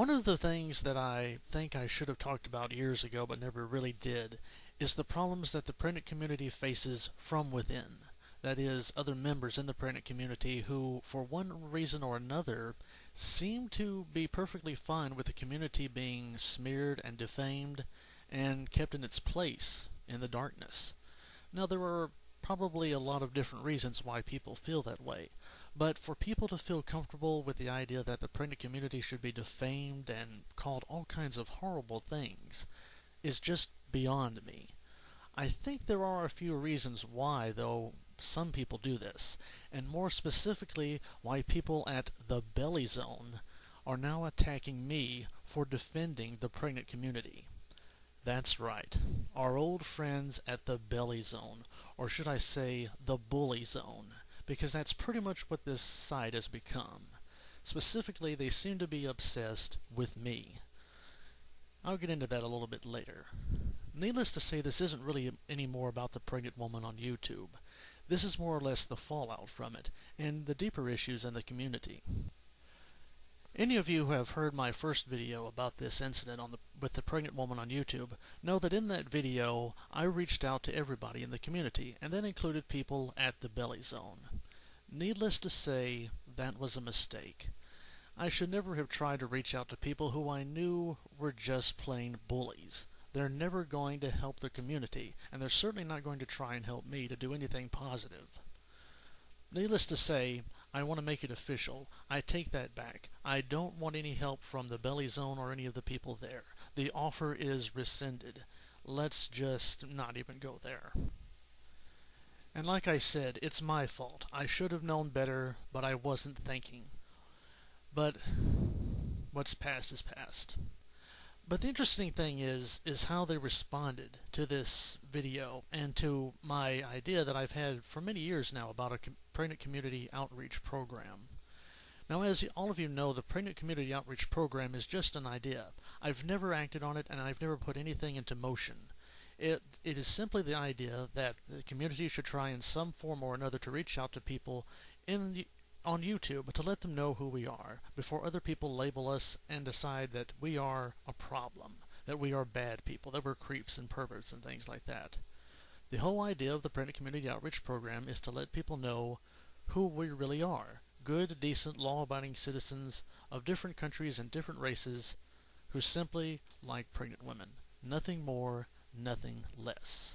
One of the things that I think I should have talked about years ago but never really did is the problems that the pregnant community faces from within. That is, other members in the pregnant community who, for one reason or another, seem to be perfectly fine with the community being smeared and defamed and kept in its place in the darkness. Now, there are probably a lot of different reasons why people feel that way, but for people to feel comfortable with the idea that the pregnant community should be defamed and called all kinds of horrible things is just beyond me. I think there are a few reasons why, though, some people do this, and more specifically why people at the Belly Zone are now attacking me for defending the pregnant community. That's right, our old friends at the Belly Zone, or should I say the Bully Zone, because that's pretty much what this site has become. Specifically, they seem to be obsessed with me. I'll get into that a little bit later. Needless to say, this isn't really any more about the pregnant woman on YouTube. This is more or less the fallout from it, and the deeper issues in the community. Any of you who have heard my first video about this incident with the pregnant woman on YouTube know that in that video I reached out to everybody in the community, and that included people at the Belly Zone. Needless to say, that was a mistake. I should never have tried to reach out to people who I knew were just plain bullies. They're never going to help their community, and they're certainly not going to try and help me to do anything positive. Needless to say, I want to make it official. I take that back. I don't want any help from the Belly Zone or any of the people there. The offer is rescinded. Let's just not even go there. And like I said, it's my fault. I should have known better, but I wasn't thinking. But what's past is past. But the interesting thing is how they responded to this video and to my idea that I've had for many years now about a pregnant community outreach program. Now, as all of you know, the pregnant community outreach program is just an idea. I've never acted on it, and I've never put anything into motion. It is simply the idea that the community should try in some form or another to reach out to people on YouTube to let them know who we are before other people label us and decide that we are a problem, that we are bad people, that we're creeps and perverts and things like that. The whole idea of the Pregnant Community Outreach Program is to let people know who we really are. Good, decent, law-abiding citizens of different countries and different races who simply like pregnant women. Nothing more, nothing less.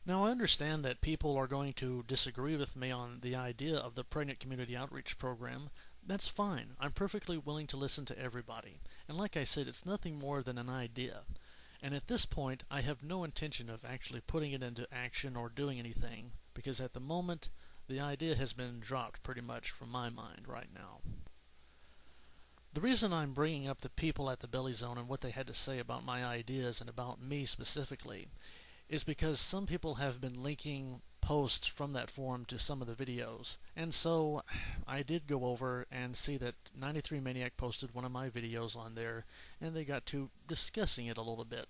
Now, I understand that people are going to disagree with me on the idea of the Pregnant Community Outreach Program. That's fine. I'm perfectly willing to listen to everybody. And like I said, it's nothing more than an idea. And at this point, I have no intention of actually putting it into action or doing anything, because at the moment, the idea has been dropped pretty much from my mind right now. The reason I'm bringing up the people at the Belly Zone and what they had to say about my ideas and about me specifically is because some people have been linking posts from that forum to some of the videos, and so I did go over and see that 93 Maniac posted one of my videos on there, and they got to discussing it a little bit.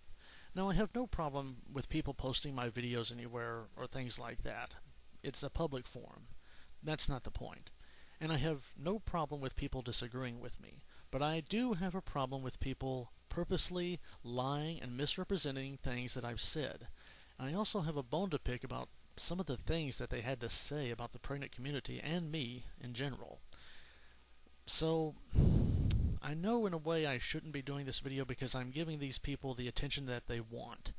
Now, I have no problem with people posting my videos anywhere or things like that. It's a public forum. That's not the point. And I have no problem with people disagreeing with me, but I do have a problem with people purposely lying and misrepresenting things that I've said. And I also have a bone to pick about some of the things that they had to say about the pregnant community and me in general. So, I know in a way I shouldn't be doing this video because I'm giving these people the attention that they want,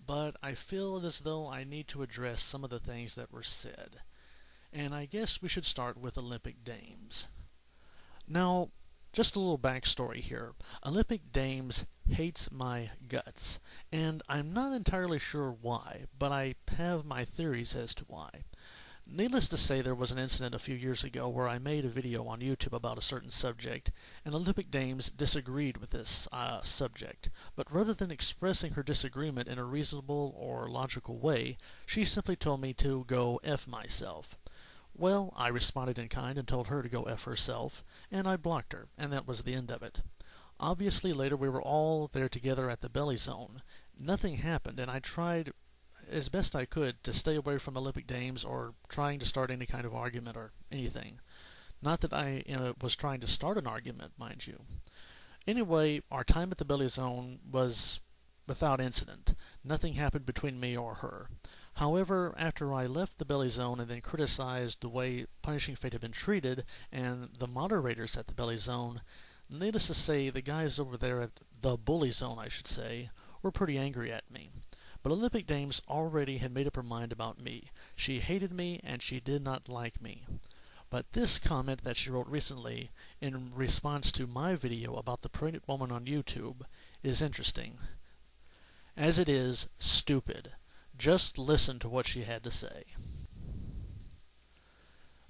but I feel as though I need to address some of the things that were said. And I guess we should start with Olympic Dames. Now, just a little backstory here. Olympic Dames hates my guts, and I'm not entirely sure why, but I have my theories as to why. Needless to say, there was an incident a few years ago where I made a video on YouTube about a certain subject, and Olympic Dames disagreed with this subject. But rather than expressing her disagreement in a reasonable or logical way, she simply told me to go F myself. Well, I responded in kind and told her to go F herself, and I blocked her, and that was the end of it. Obviously, later we were all there together at the Belly Zone. Nothing happened, and I tried as best I could to stay away from Olympic Dames or trying to start any kind of argument or anything. Not that I was trying to start an argument, mind you. Anyway, our time at the Billy Zone was without incident. Nothing happened between me or her. However, after I left the Billy Zone and then criticized the way Punishing Fate had been treated and the moderators at the Billy Zone, needless to say, the guys over there at the Bully Zone, I should say, were pretty angry at me. But Olympic Dames already had made up her mind about me. She hated me and she did not like me. But this comment that she wrote recently in response to my video about the pregnant woman on YouTube is interesting. As it is, stupid. Just listen to what she had to say.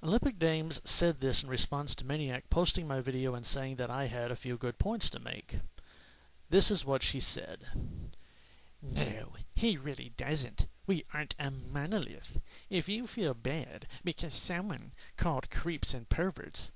Olympic Dames said this in response to Maniac posting my video and saying that I had a few good points to make. This is what she said. No, he really doesn't. We aren't a monolith. If you feel bad because someone called creeps and perverts,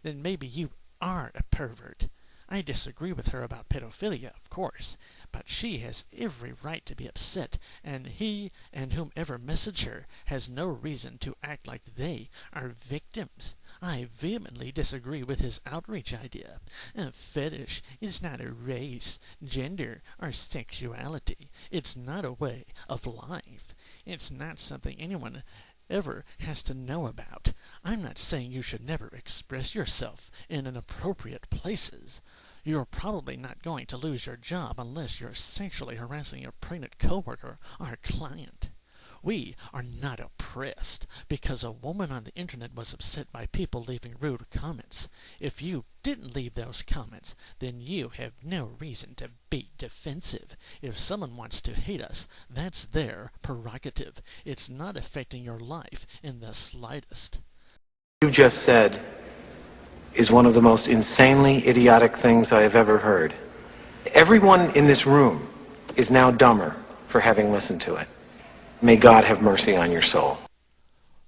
then maybe you are a pervert. I disagree with her about pedophilia, of course, but she has every right to be upset, and he and whomever messaged her has no reason to act like they are victims. I vehemently disagree with his outreach idea. A fetish is not a race, gender, or sexuality. It's not a way of life. It's not something anyone ever has to know about. I'm not saying you should never express yourself in inappropriate places. You're probably not going to lose your job unless you're sexually harassing a pregnant coworker or client. We are not oppressed because a woman on the internet was upset by people leaving rude comments. If you didn't leave those comments, then you have no reason to be defensive. If someone wants to hate us, that's their prerogative. It's not affecting your life in the slightest. You just said is one of the most insanely idiotic things I have ever heard. Everyone in this room is now dumber for having listened to it. May God have mercy on your soul.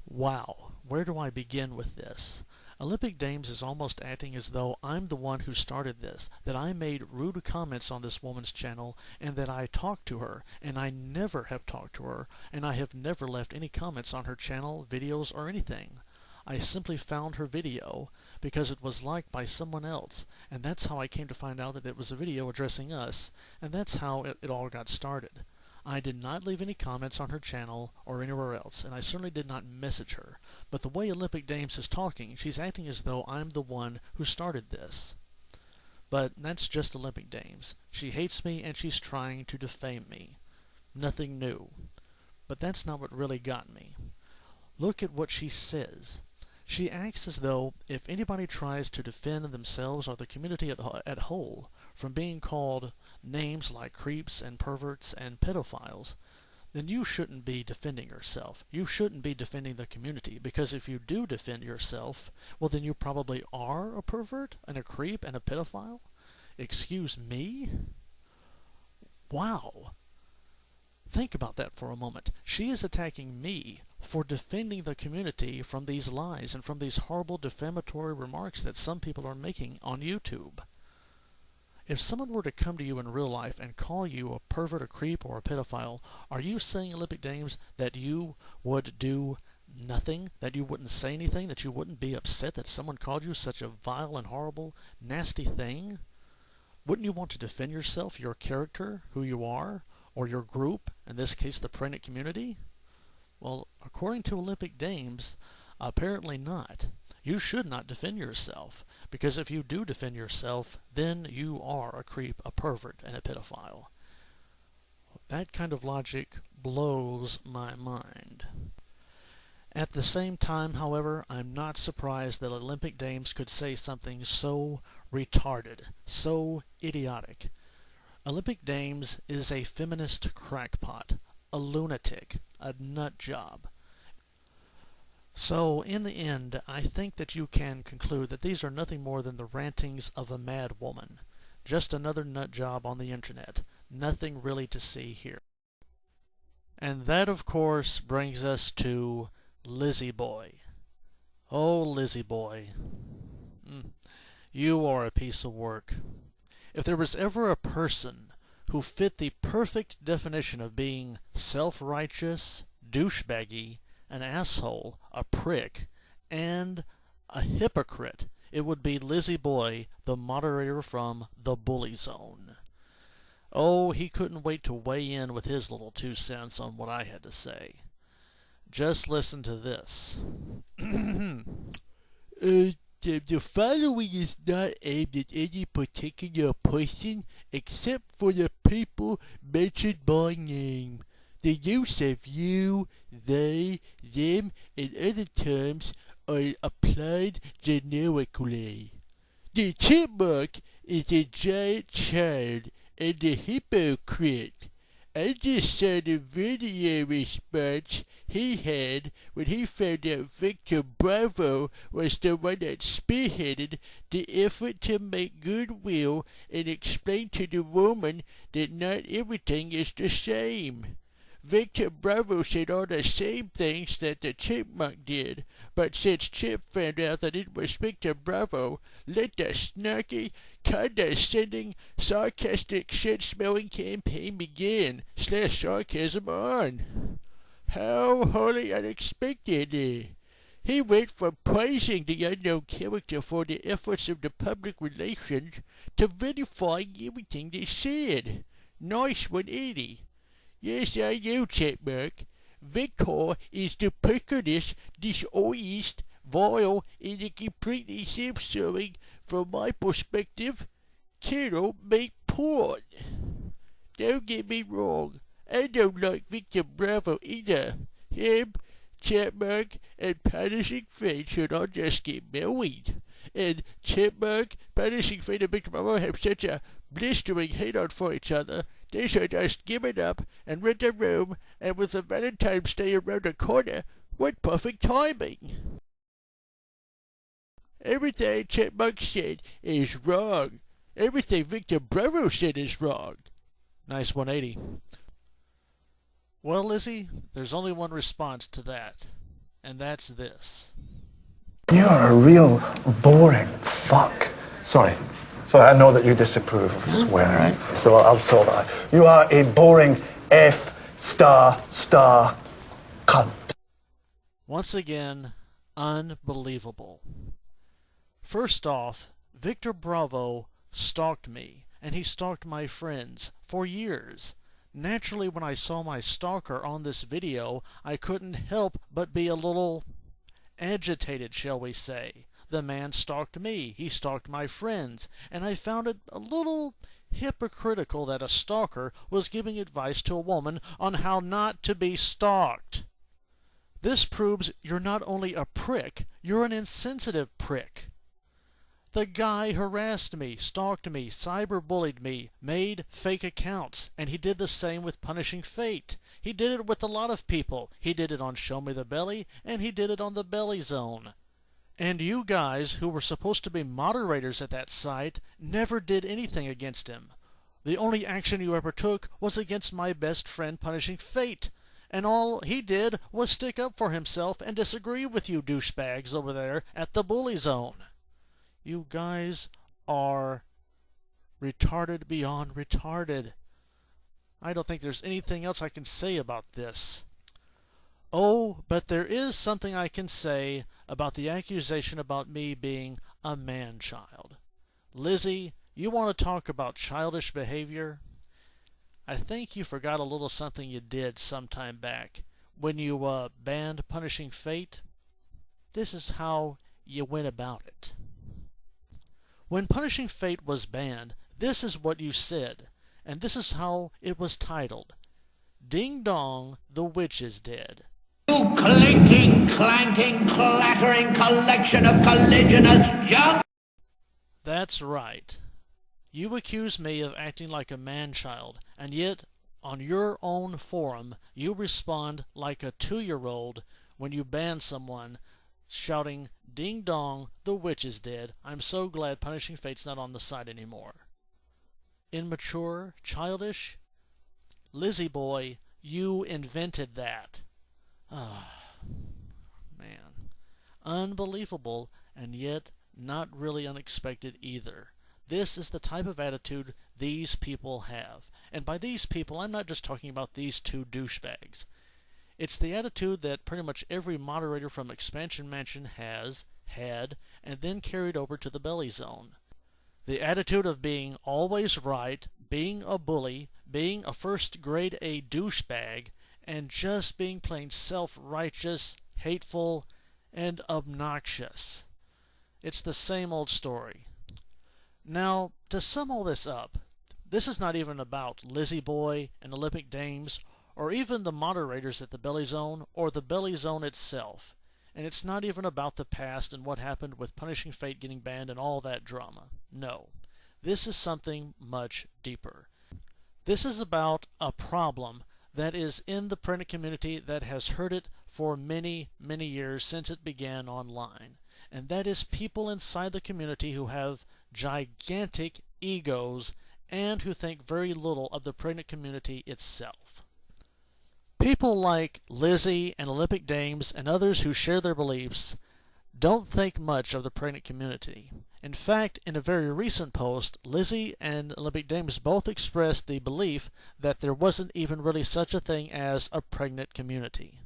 Wow, where do I begin with this? Olympic Dames is almost acting as though I'm the one who started this, that I made rude comments on this woman's channel, and that I talked to her, and I never have talked to her, and I have never left any comments on her channel, videos, or anything. I simply found her video because it was liked by someone else, and that's how I came to find out that it was a video addressing us, and that's how it all got started. I did not leave any comments on her channel or anywhere else, and I certainly did not message her. But the way Olympic Dames is talking, she's acting as though I'm the one who started this. But that's just Olympic Dames. She hates me and she's trying to defame me. Nothing new. But that's not what really got me. Look at what she says. She acts as though if anybody tries to defend themselves or the community at whole from being called names like creeps and perverts and pedophiles, then you shouldn't be defending yourself. You shouldn't be defending the community, because if you do defend yourself, well, then you probably are a pervert and a creep and a pedophile? Excuse me? Wow. Think about that for a moment. She is attacking me for defending the community from these lies and from these horrible defamatory remarks that some people are making on YouTube. If someone were to come to you in real life and call you a pervert, a creep, or a pedophile, are you saying, Olympic Dames, that you would do nothing, that you wouldn't say anything, that you wouldn't be upset that someone called you such a vile and horrible, nasty thing? Wouldn't you want to defend yourself, your character, who you are, or your group, in this case the pregnant community? Well, according to Olympic Dames, apparently not. You should not defend yourself, because if you do defend yourself, then you are a creep, a pervert, and a pedophile. That kind of logic blows my mind. At the same time, however, I'm not surprised that Olympic Dames could say something so retarded, so idiotic. Olympic Dames is a feminist crackpot, a lunatic, a nut job. So, in the end, I think that you can conclude that these are nothing more than the rantings of a mad woman. Just another nut job on the internet. Nothing really to see here. And that, of course, brings us to Lizzy Boy. Oh, Lizzy Boy. You are a piece of work. If there was ever a person who fit the perfect definition of being self-righteous, douchebaggy, an asshole, a prick, and a hypocrite, it would be Lizzy Boy, the moderator from the Bully Zone. Oh, he couldn't wait to weigh in with his little 2 cents on what I had to say. Just listen to this. The following is not aimed at any particular person except for the people mentioned by name. The use of you, they, them, and other terms are applied generically. The chipmunk is a giant child and a hypocrite. I just saw the video response he had when he found out Victor Bravo was the one that spearheaded the effort to make goodwill and explain to the woman that not everything is the same. Victor Bravo said all the same things that the chipmunk did, but since Chip found out that it was Victor Bravo, let the snarky, condescending, sarcastic, shit-smelling campaign begin, /sarcasm on. How wholly unexpected. He went from praising the unknown character for the efforts of the public relations to verifying everything they said. Nice 180. Yes, I know, Chipmunk. Victor is the perkiness, dishonest, vile, and completely self-serving, from my perspective, cannot make porn. Don't get me wrong, I don't like Victor Bravo either. Him, Chipmunk, and Punishing Fate should all just get married. And Chipmunk, Punishing Fate, and Victor Bravo have such a blistering hate-on for each other, they should just give it up and rent a room, and with the Valentine's Day around the corner, what perfect timing! Everything Chipmunk said is wrong. Everything Victor Bravo said is wrong. Nice 180. Well, Lizzy, there's only one response to that, and that's this. You're a real boring fuck. Sorry, I know that you disapprove of swearing, so I'll solve that. You are a boring F star cunt. Once again, unbelievable. First off, Victor Bravo stalked me, and he stalked my friends for years. Naturally, when I saw my stalker on this video, I couldn't help but be a little agitated, shall we say. The man stalked me, he stalked my friends, and I found it a little hypocritical that a stalker was giving advice to a woman on how not to be stalked. This proves you're not only a prick, you're an insensitive prick. The guy harassed me, stalked me, cyberbullied me, made fake accounts, and he did the same with Punishing Fate. He did it with a lot of people. He did it on Show Me the Belly, and he did it on the Belly Zone. And you guys, who were supposed to be moderators at that site, never did anything against him. The only action you ever took was against my best friend Punishing Fate, and all he did was stick up for himself and disagree with you douchebags over there at the Bully Zone. You guys are retarded beyond retarded. I don't think there's anything else I can say about this. Oh, but there is something I can say about the accusation about me being a man-child. Lizzy, you want to talk about childish behavior? I think you forgot a little something you did some time back. When you banned Punishing Fate, this is how you went about it. When Punishing Fate was banned, this is what you said, and this is how it was titled. Ding Dong, the Witch is Dead. You clinking, clanking, clattering collection of colliginous junk! That's right. You accuse me of acting like a man-child, and yet, on your own forum, you respond like a 2-year-old when you ban someone, shouting, Ding Dong, the Witch is Dead. I'm so glad Punishing Fate's not on the site anymore. Immature? Childish? Lizzy Boy, you invented that. Ah, man. Unbelievable, and yet not really unexpected either. This is the type of attitude these people have. And by these people, I'm not just talking about these 2 douchebags. It's the attitude that pretty much every moderator from Expansion Mansion has, had, and then carried over to the belly zone. The attitude of being always right, being a bully, being a first grade A douchebag, and just being plain self-righteous, hateful, and obnoxious. It's the same old story. Now, to sum all this up, this is not even about Lizzy Boy and Olympic Dames, or even the moderators at the Belly Zone, or the Belly Zone itself. And it's not even about the past and what happened with Punishing Fate getting banned and all that drama. No. This is something much deeper. This is about a problem that is in the pregnant community that has hurt it for many, many years since it began online. And that is people inside the community who have gigantic egos and who think very little of the pregnant community itself. People like Lizzy and Olympic Dames and others who share their beliefs don't think much of the pregnant community. In fact, in a very recent post, Lizzy and Olympic Dames both expressed the belief that there wasn't even really such a thing as a pregnant community.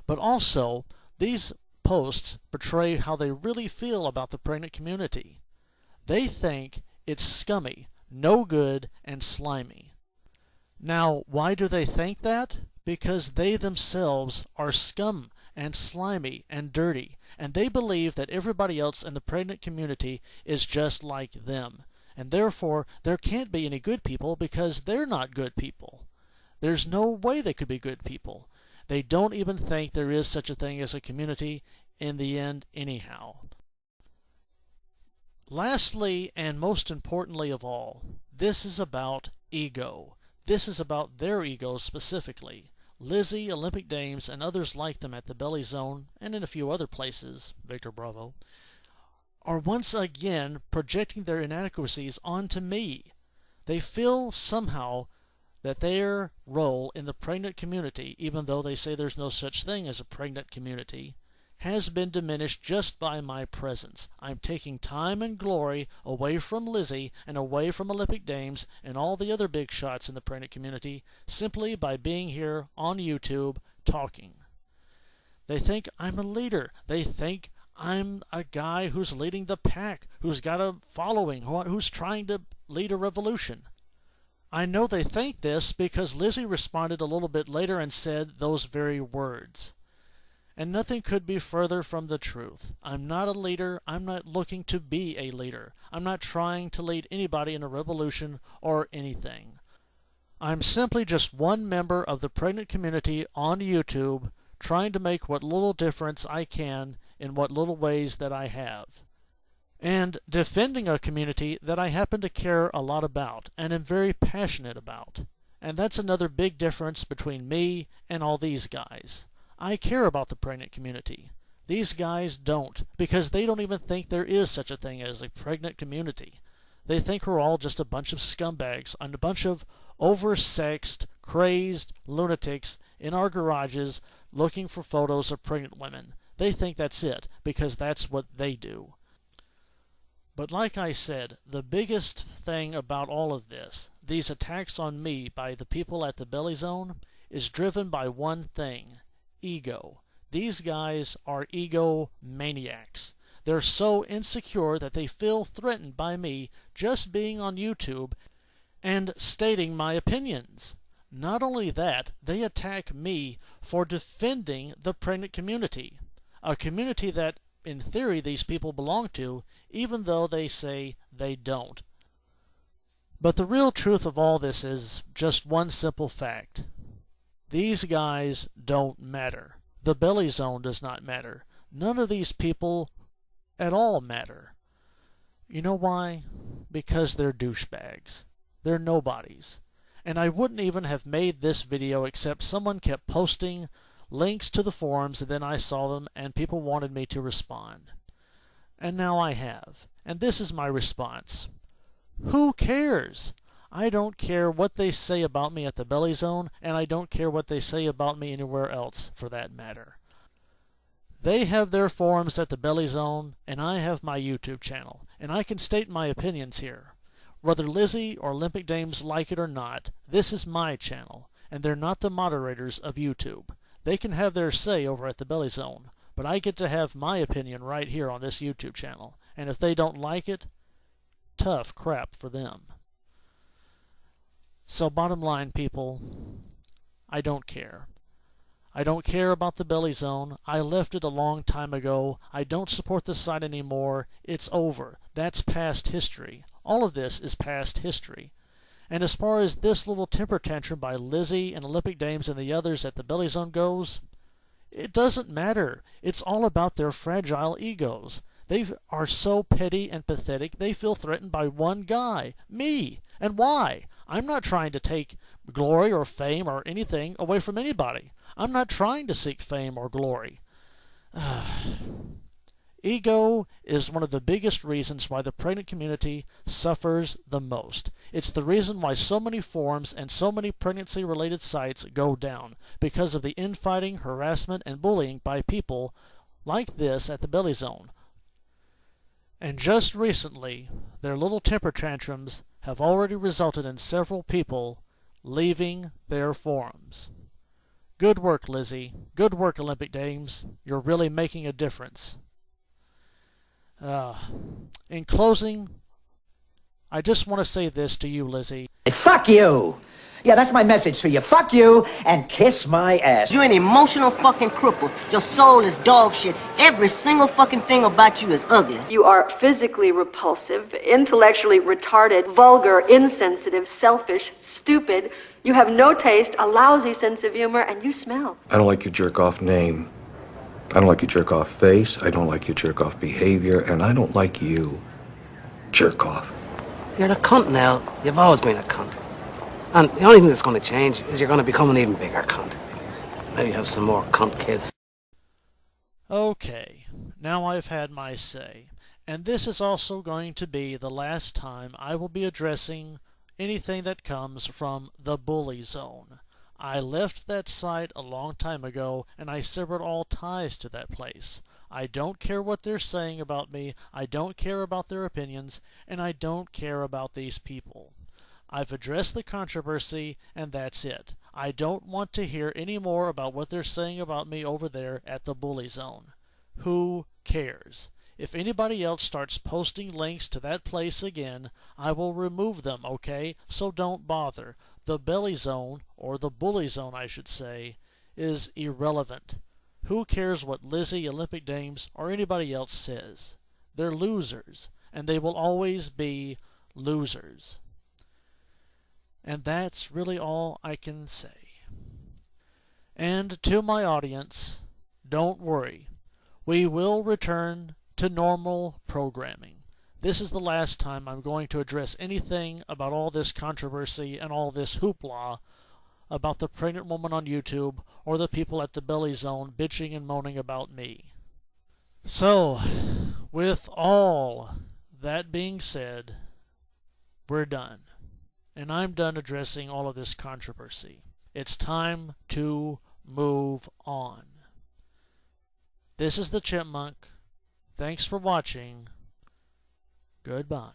But also, these posts portray how they really feel about the pregnant community. They think it's scummy, no good, and slimy. Now, why do they think that? Because they themselves are scum and slimy and dirty, and they believe that everybody else in the pregnant community is just like them, and therefore there can't be any good people because they're not good people. There's no way they could be good people. They don't even think there is such a thing as a community in the end anyhow. Lastly, and most importantly of all, this is about ego. This is about their egos specifically. Lizzy, Olympic Dames, and others like them at the Belly Zone, and in a few other places, Victor Bravo, are once again projecting their inadequacies onto me. They feel somehow that their role in the pregnant community, even though they say there's no such thing as a pregnant community, has been diminished just by my presence. I'm taking time and glory away from Lizzy and away from Olympic Dames and all the other big shots in the pregnant community simply by being here on YouTube talking. They think I'm a leader. They think I'm a guy who's leading the pack, who's got a following, who's trying to lead a revolution. I know they think this because Lizzy responded a little bit later and said those very words. And nothing could be further from the truth. I'm not a leader. I'm not looking to be a leader. I'm not trying to lead anybody in a revolution or anything. I'm simply just one member of the pregnant community on YouTube trying to make what little difference I can in what little ways that I have. And defending a community that I happen to care a lot about and am very passionate about. And that's another big difference between me and all these guys. I care about the pregnant community. These guys don't, because they don't even think there is such a thing as a pregnant community. They think we're all just a bunch of scumbags and a bunch of oversexed, crazed lunatics in our garages looking for photos of pregnant women. They think that's it, because that's what they do. But like I said, the biggest thing about all of this, these attacks on me by the people at the Belly Zone, is driven by one thing: ego. These guys are ego maniacs. They're so insecure that they feel threatened by me just being on YouTube and stating my opinions. Not only that, they attack me for defending the pregnant community, a community that, in theory, these people belong to, even though they say they don't. But the real truth of all this is just one simple fact. These guys don't matter. The Belly Zone does not matter. None of these people at all matter. You know why? Because they're douchebags. They're nobodies. And I wouldn't even have made this video except someone kept posting links to the forums and then I saw them and people wanted me to respond. And now I have. And this is my response. Who cares? I don't care what they say about me at the Belly Zone, and I don't care what they say about me anywhere else, for that matter. They have their forums at the Belly Zone, and I have my YouTube channel, and I can state my opinions here. Whether Lizzy or Olympic Dames like it or not, this is my channel, and they're not the moderators of YouTube. They can have their say over at the Belly Zone, But I get to have my opinion right here on this YouTube channel. And if they don't like it, tough crap for them. So bottom line, people, I don't care. I don't care about the Belly Zone. I left it a long time ago. I don't support the site anymore. It's over. That's past history. All of this is past history. And as far as this little temper tantrum by Lizzy and Olympic Dames and the others at the Belly Zone goes, it doesn't matter. It's all about their fragile egos. They are so petty and pathetic, they feel threatened by one guy, me. And why? I'm not trying to take glory or fame or anything away from anybody. I'm not trying to seek fame or glory. Ego is one of the biggest reasons why the pregnant community suffers the most. It's the reason why so many forums and so many pregnancy-related sites go down, because of the infighting, harassment, and bullying by people like this at the Belly Zone. And just recently, their little temper tantrums have already resulted in several people leaving their forums. Good work, Lizzy. Good work, Olympic Dames. You're really making a difference. In closing, I just want to say this to you, Lizzy. Fuck you! Yeah, that's my message to you. Fuck you and kiss my ass. You're an emotional fucking cripple. Your soul is dog shit. Every single fucking thing about you is ugly. You are physically repulsive, intellectually retarded, vulgar, insensitive, selfish, stupid. You have no taste, a lousy sense of humor, and you smell. I don't like your jerk-off name. I don't like your jerk-off face. I don't like your jerk-off behavior. And I don't like you. Jerk-off. You're a cunt now. You've always been a cunt. And the only thing that's going to change is you're going to become an even bigger cunt. Maybe have some more cunt kids. Okay, now I've had my say. And this is also going to be the last time I will be addressing anything that comes from the Bully Zone. I left that site a long time ago, and I severed all ties to that place. I don't care what they're saying about me, I don't care about their opinions, and I don't care about these people. I've addressed the controversy, and that's it. I don't want to hear any more about what they're saying about me over there at the Bully Zone. Who cares? If anybody else starts posting links to that place again, I will remove them, okay? So don't bother. The Belly Zone, or the Bully Zone I should say, is irrelevant. Who cares what Lizzy, Olympic Dames, or anybody else says? They're losers, and they will always be losers. And that's really all I can say. And to my audience, don't worry. We will return to normal programming. This is the last time I'm going to address anything about all this controversy and all this hoopla about the pregnant woman on YouTube or the people at the Belly Zone bitching and moaning about me. So, with all that being said, we're done. And I'm done addressing all of this controversy. It's time to move on. This is the Chipmunk. Thanks for watching. Goodbye.